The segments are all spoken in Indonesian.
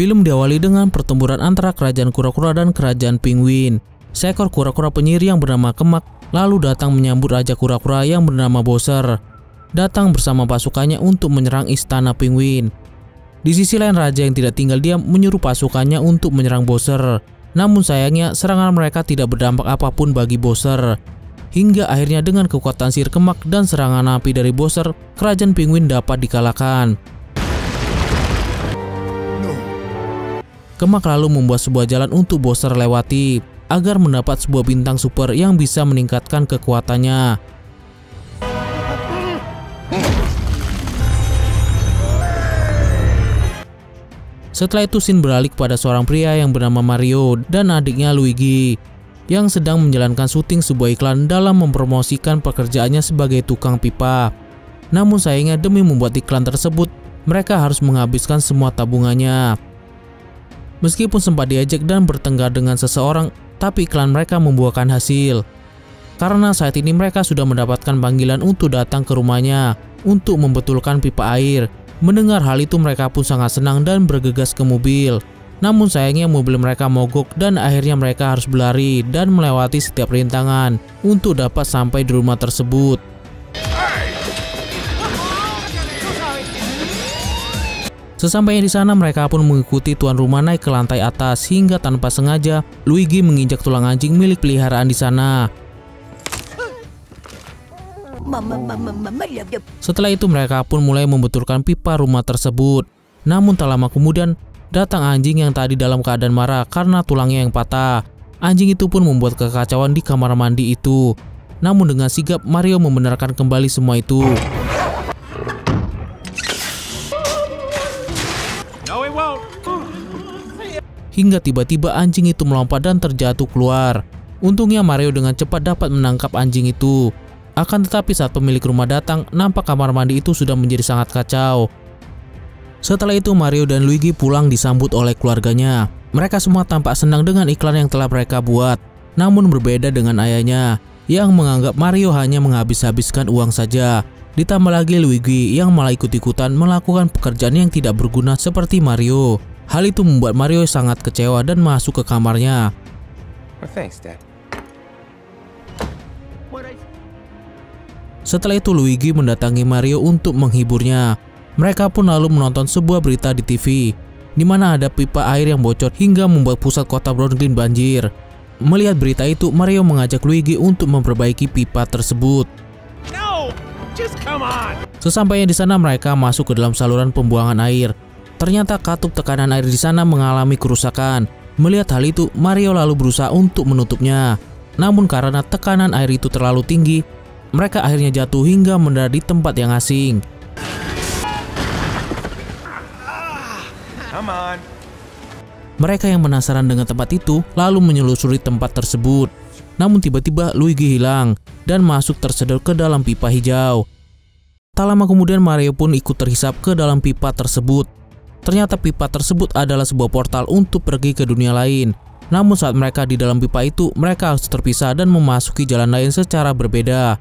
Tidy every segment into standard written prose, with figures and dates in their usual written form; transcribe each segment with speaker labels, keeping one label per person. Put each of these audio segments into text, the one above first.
Speaker 1: Film diawali dengan pertempuran antara kerajaan kura-kura dan kerajaan penguin. Seekor kura-kura penyihir yang bernama Kemak lalu datang menyambut Raja Kura-kura yang bernama Bowser. Datang bersama pasukannya untuk menyerang istana penguin. Di sisi lain, raja yang tidak tinggal diam menyuruh pasukannya untuk menyerang Bowser. Namun sayangnya serangan mereka tidak berdampak apapun bagi Bowser. Hingga akhirnya dengan kekuatan sihir Kemak dan serangan api dari Bowser, kerajaan penguin dapat dikalahkan. Kemak lalu membuat sebuah jalan untuk Bowser lewati agar mendapat sebuah bintang super yang bisa meningkatkan kekuatannya. Setelah itu scene beralih kepada seorang pria yang bernama Mario dan adiknya Luigi yang sedang menjalankan syuting sebuah iklan dalam mempromosikan pekerjaannya sebagai tukang pipa. Namun sayangnya demi membuat iklan tersebut, mereka harus menghabiskan semua tabungannya. Meskipun sempat diajak dan bertengkar dengan seseorang, tapi iklan mereka membuahkan hasil. Karena saat ini mereka sudah mendapatkan panggilan untuk datang ke rumahnya untuk membetulkan pipa air. Mendengar hal itu mereka pun sangat senang dan bergegas ke mobil. Namun sayangnya mobil mereka mogok dan akhirnya mereka harus berlari dan melewati setiap rintangan untuk dapat sampai di rumah tersebut. Sesampainya di sana mereka pun mengikuti tuan rumah naik ke lantai atas hingga tanpa sengaja Luigi menginjak tulang anjing milik peliharaan di sana. Setelah itu mereka pun mulai membetulkan pipa rumah tersebut. Namun tak lama kemudian datang anjing yang tadi dalam keadaan marah karena tulangnya yang patah. Anjing itu pun membuat kekacauan di kamar mandi itu. Namun dengan sigap Mario membenarkan kembali semua itu. Hingga tiba-tiba anjing itu melompat dan terjatuh keluar. Untungnya Mario dengan cepat dapat menangkap anjing itu. Akan tetapi saat pemilik rumah datang, nampak kamar mandi itu sudah menjadi sangat kacau. Setelah itu Mario dan Luigi pulang disambut oleh keluarganya. Mereka semua tampak senang dengan iklan yang telah mereka buat. Namun berbeda dengan ayahnya yang menganggap Mario hanya menghabis-habiskan uang saja. Ditambah lagi Luigi yang malah ikut-ikutan melakukan pekerjaan yang tidak berguna seperti Mario. Hal itu membuat Mario sangat kecewa dan masuk ke kamarnya. Setelah itu Luigi mendatangi Mario untuk menghiburnya. Mereka pun lalu menonton sebuah berita di TV, di mana ada pipa air yang bocor hingga membuat pusat kota Brooklyn banjir. Melihat berita itu, Mario mengajak Luigi untuk memperbaiki pipa tersebut. Sesampainya di sana mereka masuk ke dalam saluran pembuangan air. Ternyata katup tekanan air di sana mengalami kerusakan. Melihat hal itu, Mario lalu berusaha untuk menutupnya. Namun karena tekanan air itu terlalu tinggi, mereka akhirnya jatuh hingga mendarat di tempat yang asing. Mereka yang penasaran dengan tempat itu lalu menyelusuri tempat tersebut. Namun tiba-tiba Luigi hilang dan masuk tersedot ke dalam pipa hijau. Tak lama kemudian Mario pun ikut terhisap ke dalam pipa tersebut. Ternyata pipa tersebut adalah sebuah portal untuk pergi ke dunia lain. Namun saat mereka di dalam pipa itu, mereka harus terpisah dan memasuki jalan lain secara berbeda.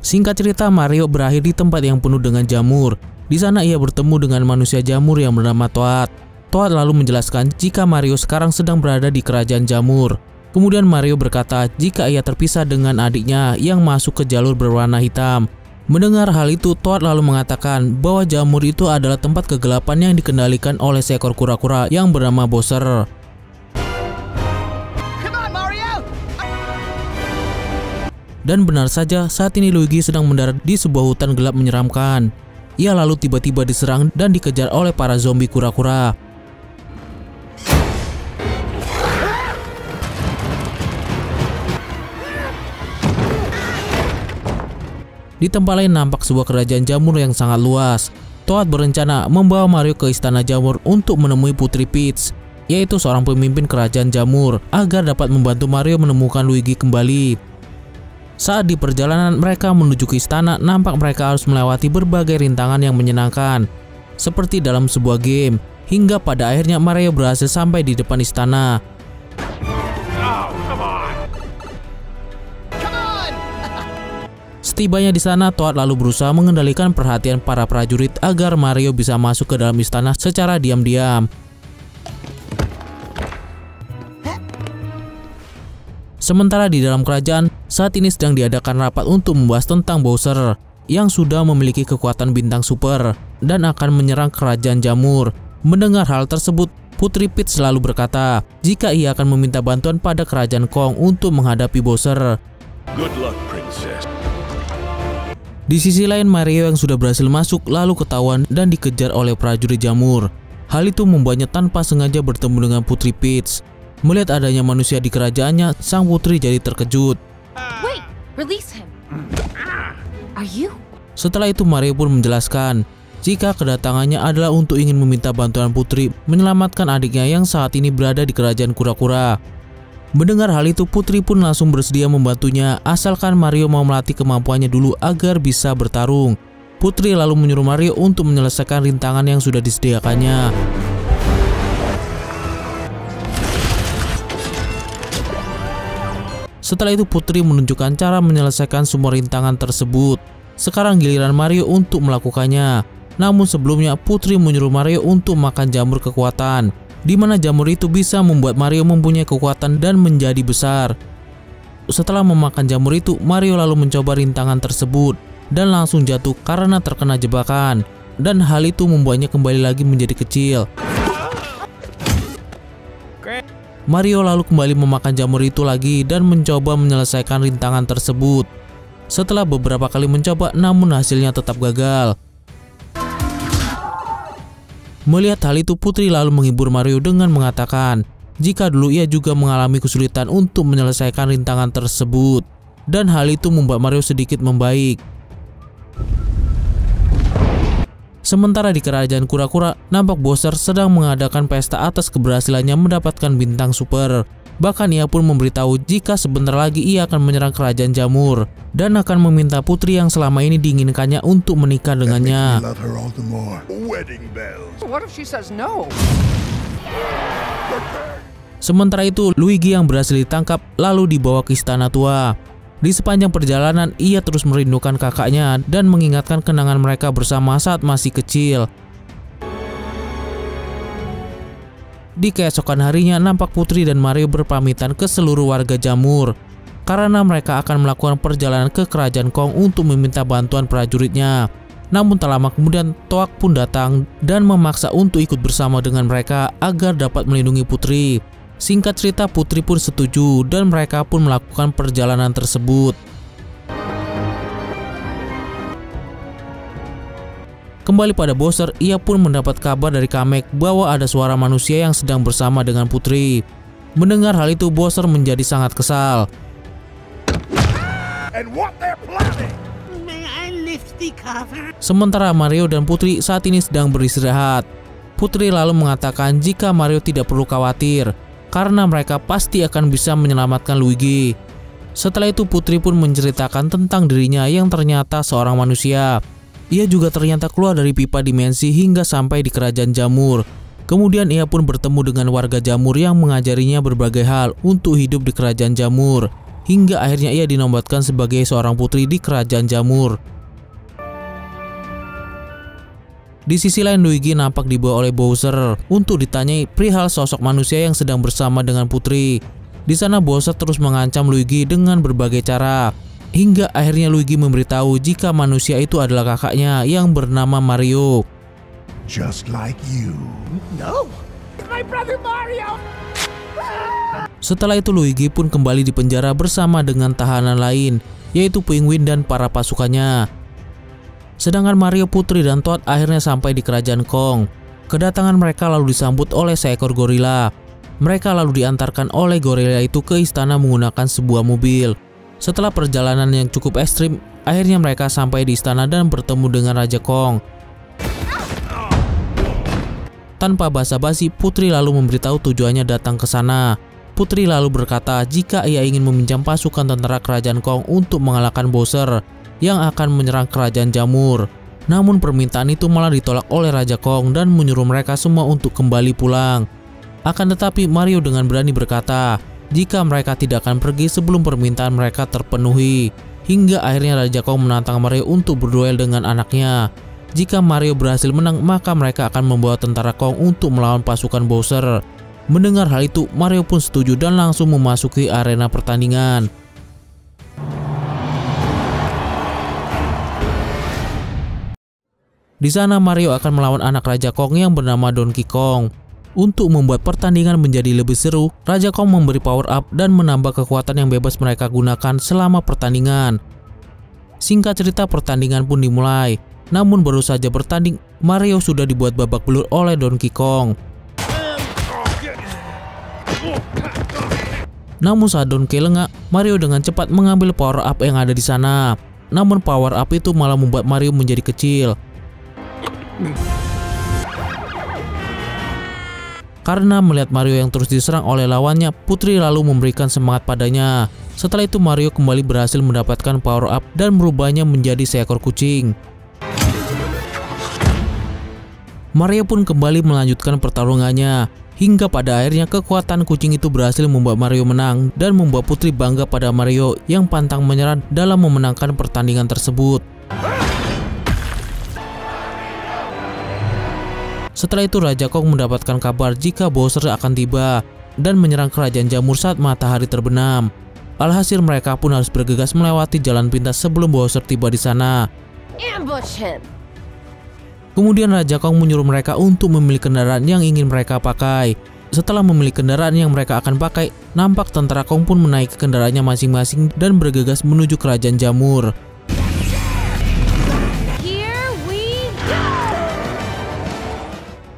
Speaker 1: Singkat cerita, Mario berakhir di tempat yang penuh dengan jamur. Di sana ia bertemu dengan manusia jamur yang bernama Toad. Toad lalu menjelaskan jika Mario sekarang sedang berada di kerajaan jamur. Kemudian Mario berkata jika ia terpisah dengan adiknya yang masuk ke jalur berwarna hitam. Mendengar hal itu, Toad lalu mengatakan bahwa jamur itu adalah tempat kegelapan yang dikendalikan oleh seekor kura-kura yang bernama Bowser. Dan benar saja, saat ini Luigi sedang mendarat di sebuah hutan gelap menyeramkan. Ia lalu tiba-tiba diserang dan dikejar oleh para zombie kura-kura. Di tempat lain nampak sebuah kerajaan jamur yang sangat luas. Toad berencana membawa Mario ke istana jamur untuk menemui Putri Peach, yaitu seorang pemimpin kerajaan jamur, agar dapat membantu Mario menemukan Luigi kembali. Saat di perjalanan mereka menuju ke istana, nampak mereka harus melewati berbagai rintangan yang menyenangkan, seperti dalam sebuah game, hingga pada akhirnya Mario berhasil sampai di depan istana. Setibanya di sana, Toad lalu berusaha mengendalikan perhatian para prajurit agar Mario bisa masuk ke dalam istana secara diam-diam. Sementara di dalam kerajaan, saat ini sedang diadakan rapat untuk membahas tentang Bowser yang sudah memiliki kekuatan bintang super dan akan menyerang kerajaan jamur. Mendengar hal tersebut, Putri Peach selalu berkata jika ia akan meminta bantuan pada kerajaan Kong untuk menghadapi Bowser.
Speaker 2: Good luck, Princess.
Speaker 1: Di sisi lain, Mario yang sudah berhasil masuk lalu ketahuan dan dikejar oleh prajurit jamur. Hal itu membuatnya tanpa sengaja bertemu dengan Putri Peach. Melihat adanya manusia di kerajaannya, sang putri jadi terkejut.
Speaker 3: Wait, release him. Are you?
Speaker 1: Setelah itu Mario pun menjelaskan jika kedatangannya adalah untuk ingin meminta bantuan putri menyelamatkan adiknya yang saat ini berada di kerajaan kura-kura. Mendengar hal itu, Putri pun langsung bersedia membantunya asalkan Mario mau melatih kemampuannya dulu agar bisa bertarung. Putri lalu menyuruh Mario untuk menyelesaikan rintangan yang sudah disediakannya. Setelah itu Putri menunjukkan cara menyelesaikan semua rintangan tersebut. Sekarang giliran Mario untuk melakukannya. Namun sebelumnya Putri menyuruh Mario untuk makan jamur kekuatan, di mana jamur itu bisa membuat Mario mempunyai kekuatan dan menjadi besar. Setelah memakan jamur itu, Mario lalu mencoba rintangan tersebut dan langsung jatuh karena terkena jebakan, dan hal itu membuatnya kembali lagi menjadi kecil. Mario lalu kembali memakan jamur itu lagi dan mencoba menyelesaikan rintangan tersebut. Setelah beberapa kali mencoba, namun hasilnya tetap gagal. Melihat hal itu, Putri lalu menghibur Mario dengan mengatakan jika dulu ia juga mengalami kesulitan untuk menyelesaikan rintangan tersebut, dan hal itu membuat Mario sedikit membaik. Sementara di kerajaan kura-kura, nampak Bowser sedang mengadakan pesta atas keberhasilannya mendapatkan bintang super. Bahkan ia pun memberitahu jika sebentar lagi ia akan menyerang kerajaan jamur dan akan meminta putri yang selama ini diinginkannya untuk menikah dengannya. Sementara itu, Luigi yang berhasil ditangkap lalu dibawa ke istana tua. Di sepanjang perjalanan, ia terus merindukan kakaknya dan mengingatkan kenangan mereka bersama saat masih kecil. Di keesokan harinya, nampak Putri dan Mario berpamitan ke seluruh warga jamur karena mereka akan melakukan perjalanan ke kerajaan Kong untuk meminta bantuan prajuritnya. Namun tak lama kemudian, Toad pun datang dan memaksa untuk ikut bersama dengan mereka agar dapat melindungi Putri. Singkat cerita, Putri pun setuju dan mereka pun melakukan perjalanan tersebut. Kembali pada Bowser, ia pun mendapat kabar dari Kamek bahwa ada suara manusia yang sedang bersama dengan Putri. Mendengar hal itu, Bowser menjadi sangat kesal. Sementara Mario dan Putri saat ini sedang beristirahat. Putri lalu mengatakan jika Mario tidak perlu khawatir karena mereka pasti akan bisa menyelamatkan Luigi. Setelah itu, Putri pun menceritakan tentang dirinya yang ternyata seorang manusia. Ia juga ternyata keluar dari pipa dimensi hingga sampai di kerajaan jamur. Kemudian ia pun bertemu dengan warga jamur yang mengajarinya berbagai hal untuk hidup di kerajaan jamur. Hingga akhirnya ia dinobatkan sebagai seorang putri di kerajaan jamur. Di sisi lain, Luigi nampak dibawa oleh Bowser untuk ditanyai perihal sosok manusia yang sedang bersama dengan Putri. Di sana Bowser terus mengancam Luigi dengan berbagai cara. Hingga akhirnya Luigi memberitahu jika manusia itu adalah kakaknya yang bernama Mario.
Speaker 2: Just like you. No, my brother Mario.
Speaker 1: Setelah itu Luigi pun kembali di penjara bersama dengan tahanan lain, yaitu Penguin dan para pasukannya. Sedangkan Mario, Putri, dan Toad akhirnya sampai di kerajaan Kong. Kedatangan mereka lalu disambut oleh seekor gorila. Mereka lalu diantarkan oleh gorila itu ke istana menggunakan sebuah mobil. Setelah perjalanan yang cukup ekstrim, akhirnya mereka sampai di istana dan bertemu dengan Raja Kong. Tanpa basa-basi, Putri lalu memberitahu tujuannya datang ke sana. Putri lalu berkata jika ia ingin meminjam pasukan tentara kerajaan Kong untuk mengalahkan Bowser yang akan menyerang kerajaan jamur. Namun permintaan itu malah ditolak oleh Raja Kong dan menyuruh mereka semua untuk kembali pulang. Akan tetapi Mario dengan berani berkata jika mereka tidak akan pergi sebelum permintaan mereka terpenuhi. hingga akhirnya Raja Kong menantang Mario untuk berduel dengan anaknya. Jika Mario berhasil menang, maka mereka akan membawa tentara Kong untuk melawan pasukan Bowser. Mendengar hal itu, Mario pun setuju dan langsung memasuki arena pertandingan. Di sana Mario akan melawan anak Raja Kong yang bernama Donkey Kong. Untuk membuat pertandingan menjadi lebih seru, Raja Kong memberi power up dan menambah kekuatan yang bebas mereka gunakan selama pertandingan. Singkat cerita, pertandingan pun dimulai. Namun baru saja bertanding, Mario sudah dibuat babak belur oleh Donkey Kong. Namun saat Donkey lengah, Mario dengan cepat mengambil power up yang ada di sana. Namun power up itu malah membuat Mario menjadi kecil. Karena melihat Mario yang terus diserang oleh lawannya, Putri lalu memberikan semangat padanya. Setelah itu Mario kembali berhasil mendapatkan power up dan merubahnya menjadi seekor kucing. Mario pun kembali melanjutkan pertarungannya, hingga pada akhirnya kekuatan kucing itu berhasil membuat Mario menang dan membuat Putri bangga pada Mario yang pantang menyerah dalam memenangkan pertandingan tersebut. Setelah itu Raja Kong mendapatkan kabar jika Bowser akan tiba dan menyerang kerajaan jamur saat matahari terbenam. Alhasil mereka pun harus bergegas melewati jalan pintas sebelum Bowser tiba di sana.
Speaker 3: Ambush him.
Speaker 1: Kemudian Raja Kong menyuruh mereka untuk memilih kendaraan yang ingin mereka pakai. Setelah memilih kendaraan yang mereka akan pakai, nampak tentara Kong pun menaiki kendaraannya masing-masing dan bergegas menuju kerajaan jamur.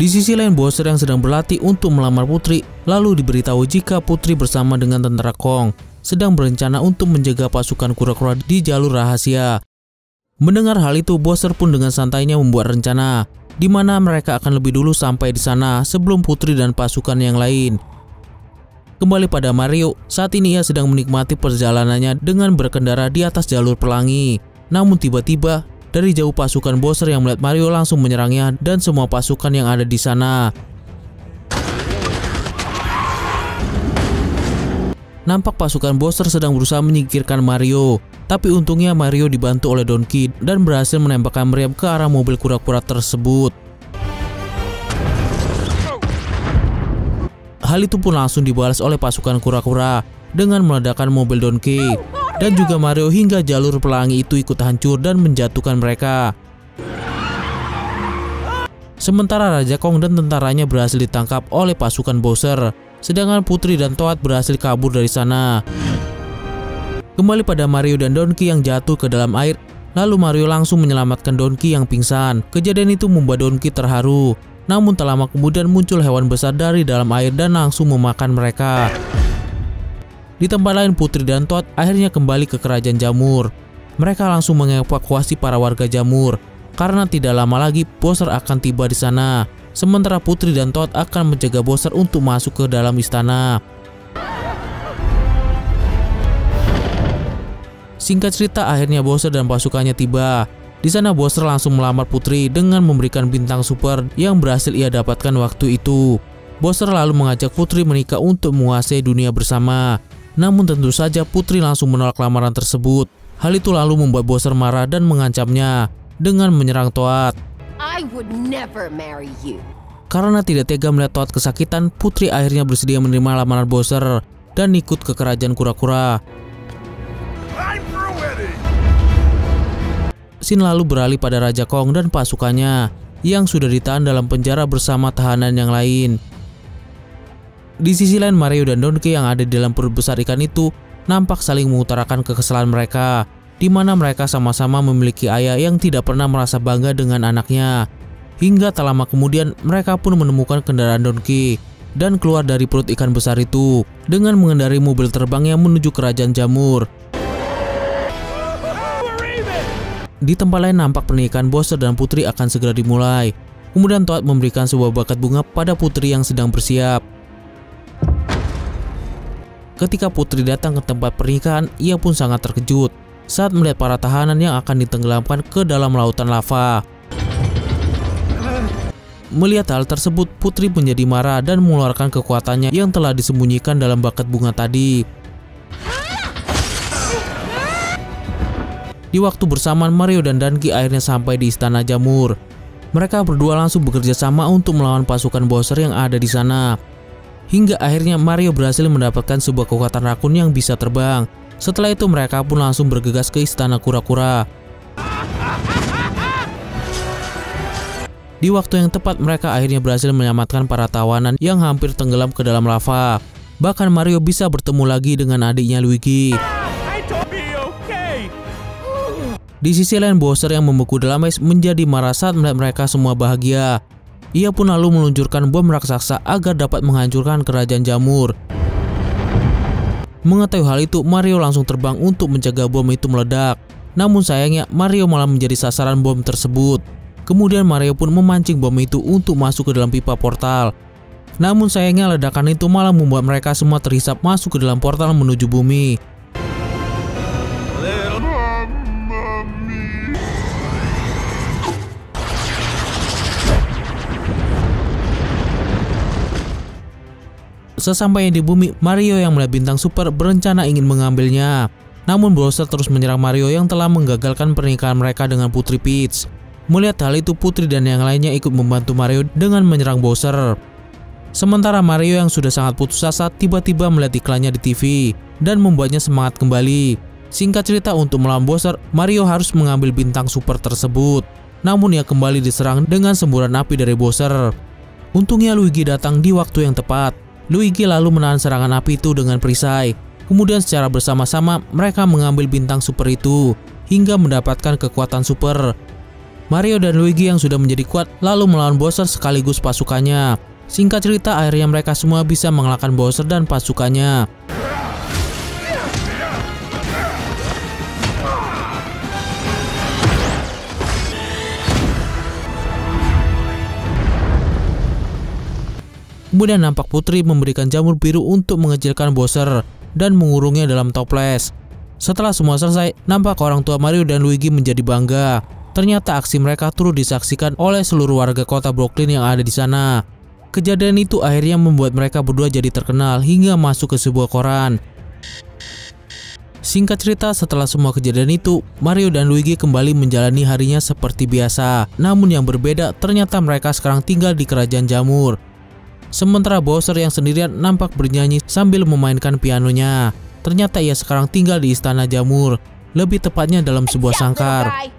Speaker 1: Di sisi lain, Bowser yang sedang berlatih untuk melamar Putri lalu diberitahu jika Putri bersama dengan tentara Kong sedang berencana untuk menjaga pasukan kura-kura di jalur rahasia. Mendengar hal itu, Bowser pun dengan santainya membuat rencana di mana mereka akan lebih dulu sampai di sana sebelum Putri dan pasukan yang lain. Kembali pada Mario, saat ini ia sedang menikmati perjalanannya dengan berkendara di atas jalur pelangi. Namun tiba-tiba dari jauh pasukan Bowser yang melihat Mario langsung menyerangnya dan semua pasukan yang ada di sana. Nampak pasukan Bowser sedang berusaha menyingkirkan Mario, tapi untungnya Mario dibantu oleh Donkey dan berhasil menembakkan meriam ke arah mobil kura-kura tersebut. Hal itu pun langsung dibalas oleh pasukan kura-kura dengan meledakkan mobil Donkey. Dan juga Mario hingga jalur pelangi itu ikut hancur dan menjatuhkan mereka. Sementara Raja Kong dan tentaranya berhasil ditangkap oleh pasukan Bowser, sedangkan Putri dan Toad berhasil kabur dari sana. Kembali pada Mario dan Donkey yang jatuh ke dalam air, lalu Mario langsung menyelamatkan Donkey yang pingsan. Kejadian itu membuat Donkey terharu. Namun tak lama kemudian muncul hewan besar dari dalam air dan langsung memakan mereka. Di tempat lain, Putri dan Toad akhirnya kembali ke kerajaan jamur. Mereka langsung mengevakuasi para warga jamur karena tidak lama lagi Bowser akan tiba di sana. Sementara Putri dan Toad akan menjaga Bowser untuk masuk ke dalam istana. Singkat cerita, akhirnya Bowser dan pasukannya tiba. Di sana Bowser langsung melamar Putri dengan memberikan bintang super yang berhasil ia dapatkan waktu itu. Bowser lalu mengajak Putri menikah untuk menguasai dunia bersama. Namun tentu saja Putri langsung menolak lamaran tersebut. Hal itu lalu membuat Bowser marah dan mengancamnya dengan menyerang Toad.
Speaker 3: I would never marry you.
Speaker 1: Karena tidak tega melihat Toad kesakitan, Putri akhirnya bersedia menerima lamaran Bowser dan ikut ke kerajaan kura-kura. Scene lalu beralih pada Raja Kong dan pasukannya yang sudah ditahan dalam penjara bersama tahanan yang lain. Di sisi lain, Mario dan Donkey yang ada di dalam perut besar ikan itu nampak saling mengutarakan kekesalan mereka, di mana mereka sama-sama memiliki ayah yang tidak pernah merasa bangga dengan anaknya. Hingga tak lama kemudian mereka pun menemukan kendaraan Donkey dan keluar dari perut ikan besar itu dengan mengendarai mobil terbang yang menuju kerajaan jamur. Di tempat lain nampak pernikahan Bowser dan Putri akan segera dimulai. Kemudian Toad memberikan sebuah buket bunga pada Putri yang sedang bersiap. Ketika Putri datang ke tempat pernikahan, ia pun sangat terkejut saat melihat para tahanan yang akan ditenggelamkan ke dalam lautan lava. Melihat hal tersebut, Putri menjadi marah dan mengeluarkan kekuatannya yang telah disembunyikan dalam buket bunga tadi. Di waktu bersamaan, Mario dan Danky akhirnya sampai di Istana Jamur. Mereka berdua langsung bekerja sama untuk melawan pasukan Bowser yang ada di sana. Hingga akhirnya Mario berhasil mendapatkan sebuah kekuatan rakun yang bisa terbang. Setelah itu mereka pun langsung bergegas ke Istana Kura-Kura. Di waktu yang tepat mereka akhirnya berhasil menyelamatkan para tawanan yang hampir tenggelam ke dalam lava. Bahkan Mario bisa bertemu lagi dengan adiknya Luigi. Di sisi lain, Bowser yang membeku dalam es menjadi marah saat melihat mereka semua bahagia. Ia pun lalu meluncurkan bom raksasa agar dapat menghancurkan kerajaan Jamur. Mengetahui hal itu, Mario langsung terbang untuk mencegah bom itu meledak. Namun sayangnya, Mario malah menjadi sasaran bom tersebut. Kemudian Mario pun memancing bom itu untuk masuk ke dalam pipa portal. Namun sayangnya ledakan itu malah membuat mereka semua terhisap masuk ke dalam portal menuju bumi. Sesampainya di bumi, Mario yang melihat bintang super berencana ingin mengambilnya. Namun Bowser terus menyerang Mario yang telah menggagalkan pernikahan mereka dengan Putri Peach. Melihat hal itu, Putri dan yang lainnya ikut membantu Mario dengan menyerang Bowser. Sementara Mario yang sudah sangat putus asa tiba-tiba melihat iklannya di TV dan membuatnya semangat kembali. Singkat cerita, untuk melawan Bowser, Mario harus mengambil bintang super tersebut. Namun ia kembali diserang dengan semburan api dari Bowser. Untungnya Luigi datang di waktu yang tepat. Luigi lalu menahan serangan api itu dengan perisai. Kemudian secara bersama-sama mereka mengambil bintang super itu hingga mendapatkan kekuatan super. Mario dan Luigi yang sudah menjadi kuat lalu melawan Bowser sekaligus pasukannya. Singkat cerita, akhirnya mereka semua bisa mengalahkan Bowser dan pasukannya. Kemudian nampak Putri memberikan jamur biru untuk mengecilkan Bowser dan mengurungnya dalam toples. Setelah semua selesai, nampak orang tua Mario dan Luigi menjadi bangga. Ternyata aksi mereka turut disaksikan oleh seluruh warga kota Brooklyn yang ada di sana. Kejadian itu akhirnya membuat mereka berdua jadi terkenal hingga masuk ke sebuah koran. Singkat cerita, setelah semua kejadian itu, Mario dan Luigi kembali menjalani harinya seperti biasa. Namun yang berbeda, ternyata mereka sekarang tinggal di kerajaan Jamur. Sementara Bowser yang sendirian nampak bernyanyi sambil memainkan pianonya. Ternyata ia sekarang tinggal di Istana Jamur, lebih tepatnya dalam sebuah sangkar.